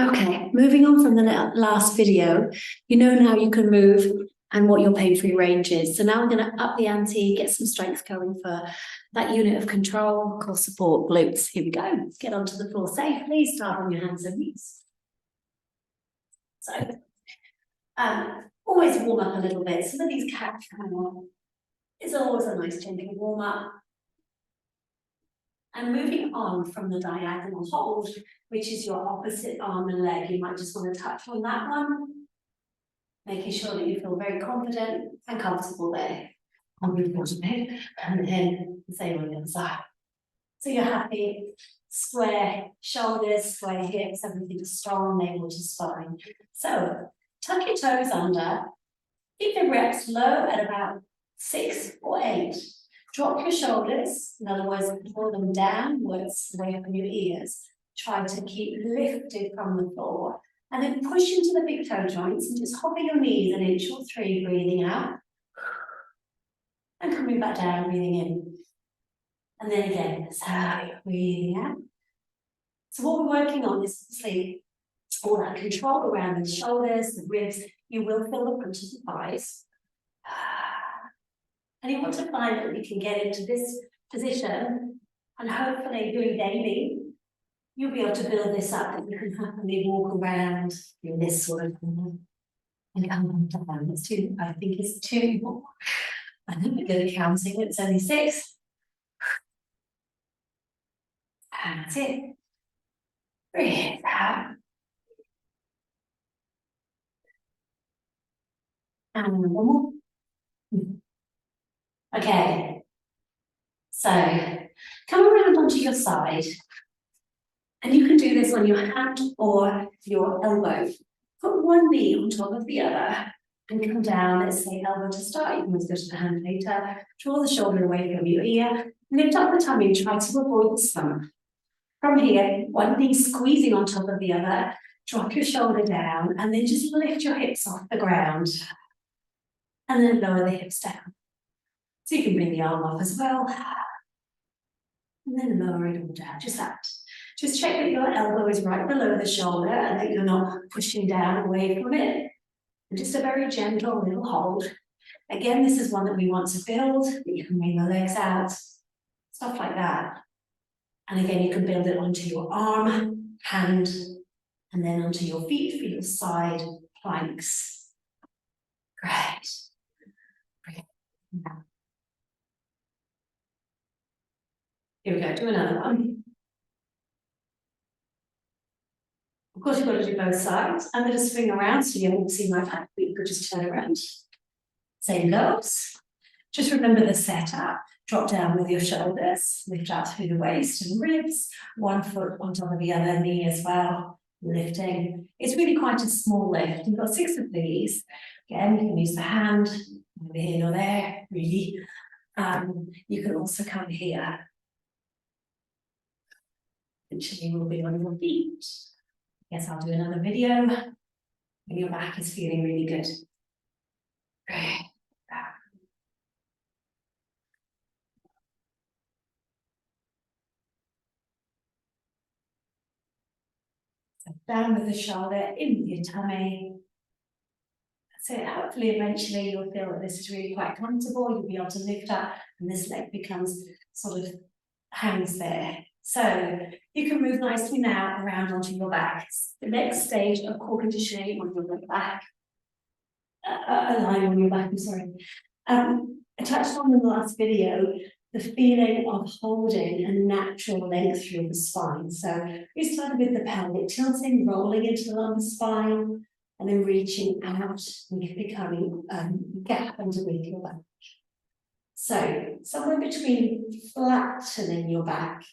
Okay, moving on from the last video, you know now you can move and what your pain-free range is. So now we're going to up the ante, get some strength going for that unit of control, core support, glutes. Here we go. Let's get onto the floor safely. Start on your hands and knees. So, always warm up a little bit. Some of these cat cow is always a nice gentle warm up. And moving on from the diagonal hold, which is your opposite arm and leg, you might just want to touch on that one, making sure that you feel very confident and comfortable there. And then the same on the other side. So you're happy, square shoulders, square hips, everything's strong, navel to spine. So tuck your toes under, keep the reps low at about 6 or 8. Drop your shoulders, in other words, pull them downwards away from your ears. Try to keep lifted from the floor. And then push into the big toe joints and just hover your knees an inch or 3, breathing out. And coming back down, breathing in. And then again, so breathing out. So what we're working on is obviously all that control around the shoulders, the ribs. You will feel the front of the thighs. And you want to find that we can get into this position, and hopefully doing daily, you'll be able to build this up that you can happily walk around in this sort of thing. And come down. It's too, I think it's 2 more. I think we're good at counting, it's only 6. And that's it. Breathe out. And one more. Okay. So come around onto your side. And you can do this on your hand or your elbow. Put one knee on top of the other and come down. Let's say elbow to start. You can always go to the hand later. Draw the shoulder away from your ear. Lift up the tummy. Try to avoid the stomach. From here, one knee squeezing on top of the other. Drop your shoulder down and then just lift your hips off the ground. And then lower the hips down. So you can bring the arm up as well. And then lower it all down, just that. Just check that your elbow is right below the shoulder and that you're not pushing down away from it. And just a very gentle little hold. Again, this is one that we want to build, that you can bring the legs out, stuff like that. And again, you can build it onto your arm, hand, and then onto your feet for your side planks. Great. Here we go, do another one. Of course, you've got to do both sides. I'm going to swing around so you won't see my back, but you could just turn around. Same goes. Just remember the setup. Drop down with your shoulders, lift out through the waist and ribs, one foot on top of the other, knee as well, lifting. It's really quite a small lift. You've got 6 of these. Again, you can use the hand, neither here nor there, really. You can also come here. Eventually we'll be on your feet. Yes, I'll do another video when your back is feeling really good. Great. So down with the shoulder, in with your tummy. That's it. Hopefully, eventually, you'll feel that this is really quite comfortable. You'll be able to lift up, and this leg becomes sort of hangs there. So you can move nicely now around onto your back. The next stage of core conditioning on your back. A line on your back, I'm sorry. I touched on in the last video the feeling of holding a natural length through the spine. So we started with the pelvic tilting, rolling into the lumbar spine, and then reaching out and becoming a gap underneath your back. So somewhere between flattening your back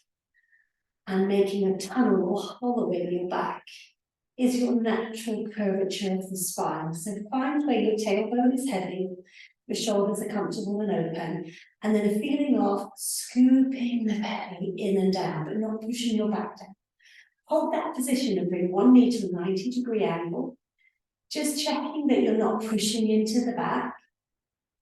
and making a tunnel or hollow in your back is your natural curvature of the spine. So find where your tailbone is heading, your shoulders are comfortable and open, and then a feeling of scooping the belly in and down, but not pushing your back down. Hold that position and bring one knee to a 90-degree angle, just checking that you're not pushing into the back.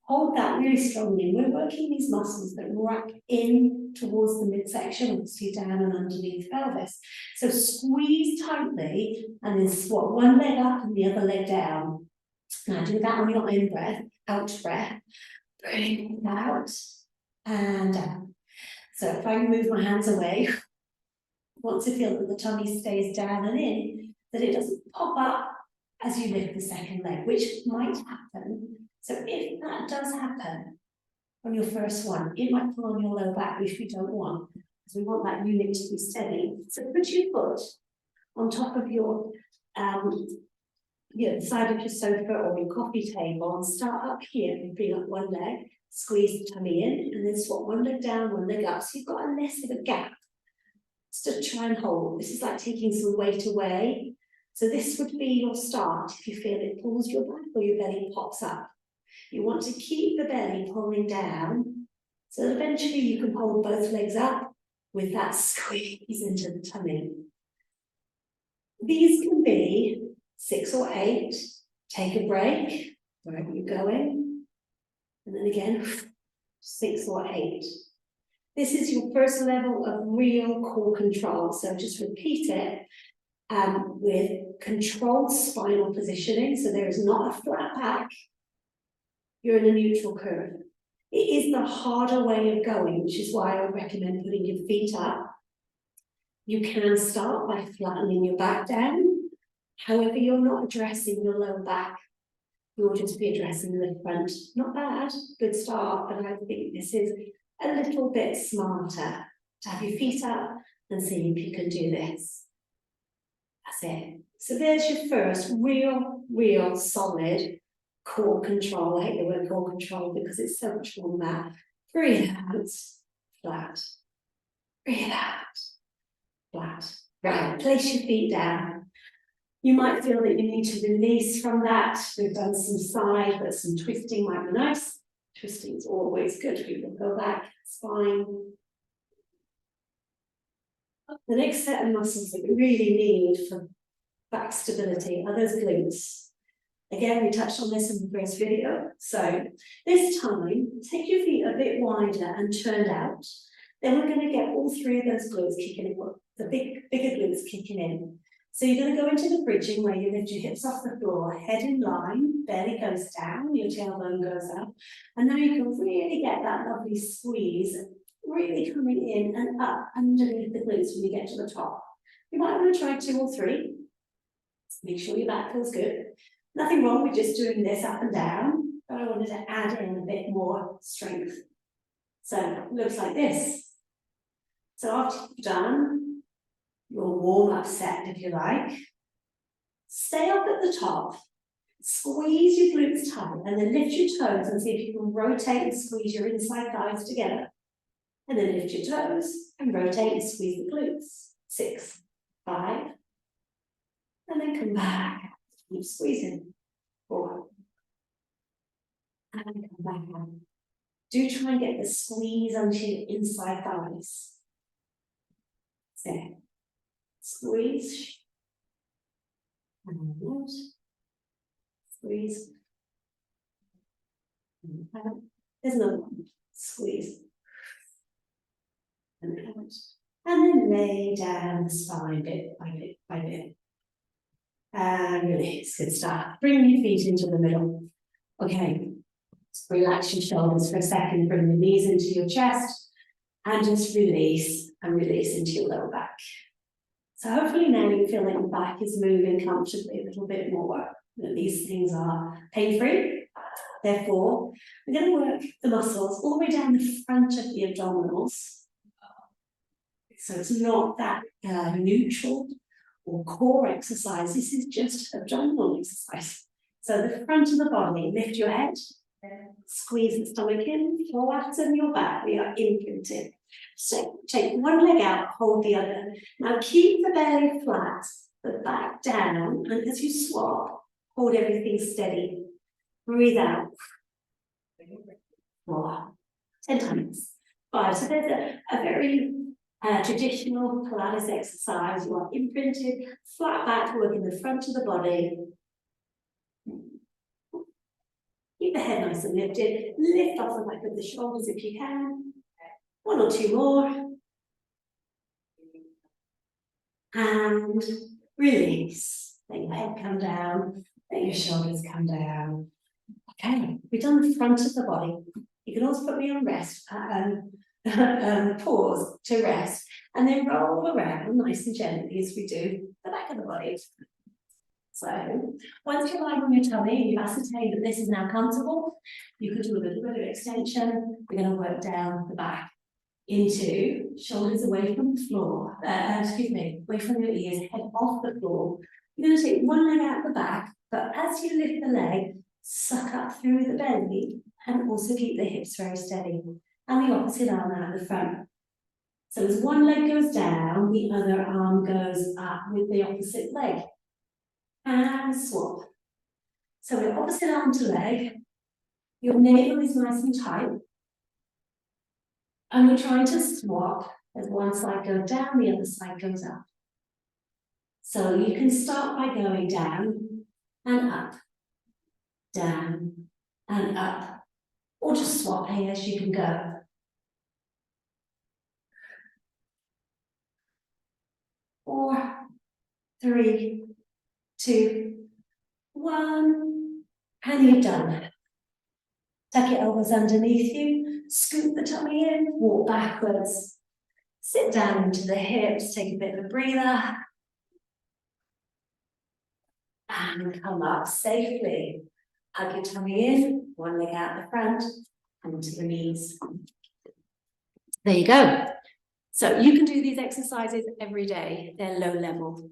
Hold that really strongly. We're working these muscles that wrap in towards the midsection, obviously down and underneath pelvis. So squeeze tightly and then swap one leg up and the other leg down. Now do that on your in breath, out breath. Bring it out and down. So if I move my hands away, I want to feel that the tummy stays down and in, that it doesn't pop up as you lift the second leg, which might happen. So if that does happen on your first one, it might pull on your lower back, which we don't want, because we want that unit to be steady. So put your foot on top of your side of your sofa or your coffee table and start up here and bring up one leg, squeeze the tummy in, and then swap one leg down, one leg up. So you've got a less of a gap to try and hold. This is like taking some weight away. So this would be your start if you feel it pulls your back or your belly pops up. You want to keep the belly pulling down so that eventually you can hold both legs up with that squeeze into the tummy. These can be 6 or 8. Take a break wherever you're going. And then again, 6 or 8. This is your first level of real core control. So just repeat it with controlled spinal positioning. So there is not a flat back. You're in a neutral curve. It is the harder way of going, which is why I would recommend putting your feet up. You can start by flattening your back down. However, you're not addressing your lower back. You'll just be addressing the front. Not bad, good start, but I think this is a little bit smarter to have your feet up and see if you can do this. That's it. So there's your first real solid core control. I hate the word core control because it's so much more than that. Breathe out, flat. Breathe out, flat. Right, place your feet down. You might feel that you need to release from that. We've done some side, but some twisting might be nice. Twisting is always good. We will go back, spine. The next set of muscles that we really need for back stability are those glutes. Again, we touched on this in the first video. So this time, take your feet a bit wider and turned out. Then we're going to get all 3 of those glutes kicking in, the bigger glutes kicking in. So you're going to go into the bridging where you lift your hips off the floor, head in line, belly goes down, your tailbone goes up. And now you can really get that lovely squeeze, really coming in and up underneath the glutes when you get to the top. You might want to try 2 or 3. Make sure your back feels good. Nothing wrong with just doing this up and down, but I wanted to add in a bit more strength. So it looks like this. So after you've done your warm-up set, if you like, stay up at the top, squeeze your glutes tight, and then lift your toes and see if you can rotate and squeeze your inside thighs together. And then lift your toes and rotate and squeeze the glutes. 6, 5, and then come back. Keep squeezing. 4. And come back out. Do try and get the squeeze onto your inside thighs. There. Squeeze. And out. Squeeze. And out. There's another one. Squeeze. And out. And then lay down the spine bit by bit by bit. And release, good stuff. Bring your feet into the middle. Okay, so relax your shoulders for a second, bring the knees into your chest, and just release and release into your lower back. So hopefully now you feel like your back is moving comfortably a little bit more, that these things are pain-free. Therefore, we're going to work the muscles all the way down the front of the abdominals. So it's not that neutral or core exercise. This is just abdominal exercise. So the front of the body, lift your head, squeeze the stomach in, flatten your back. We are imprinted. So take one leg out, hold the other. Now keep the belly flat, the back down, and as you swap, hold everything steady. Breathe out. 4, 10 times. 5. So there's a very traditional Pilates exercise. You are imprinted, flat back, working the front of the body. Keep the head nice and lifted. Lift off the back of the shoulders if you can. 1 or 2 more. And release. Let your head come down. Let your shoulders come down. Okay, we've done the front of the body. You can also put me on rest, pause to rest, and then roll around nice and gently as we do the back of the body. So once you're lying on your tummy and you've ascertained that this is now comfortable, you could do a little bit of extension. We're going to work down the back into shoulders away from the floor, away from your ears, head off the floor. You're going to take one leg out the back, but as you lift the leg, suck up through the belly and also keep the hips very steady. And the opposite arm out the front. So as one leg goes down, the other arm goes up with the opposite leg. And swap. So with opposite arm to leg, your navel is nice and tight. And we're trying to swap as one side goes down, the other side goes up. So you can start by going down and up, down and up, or just swapping as you can go. 4, 3, 2, 1, and you've done it. Tuck your elbows underneath you, scoop the tummy in, walk backwards, sit down into the hips, take a bit of a breather, and come up safely. Hug your tummy in, one leg out the front, and to the knees. There you go. So you can do these exercises every day. They're low level.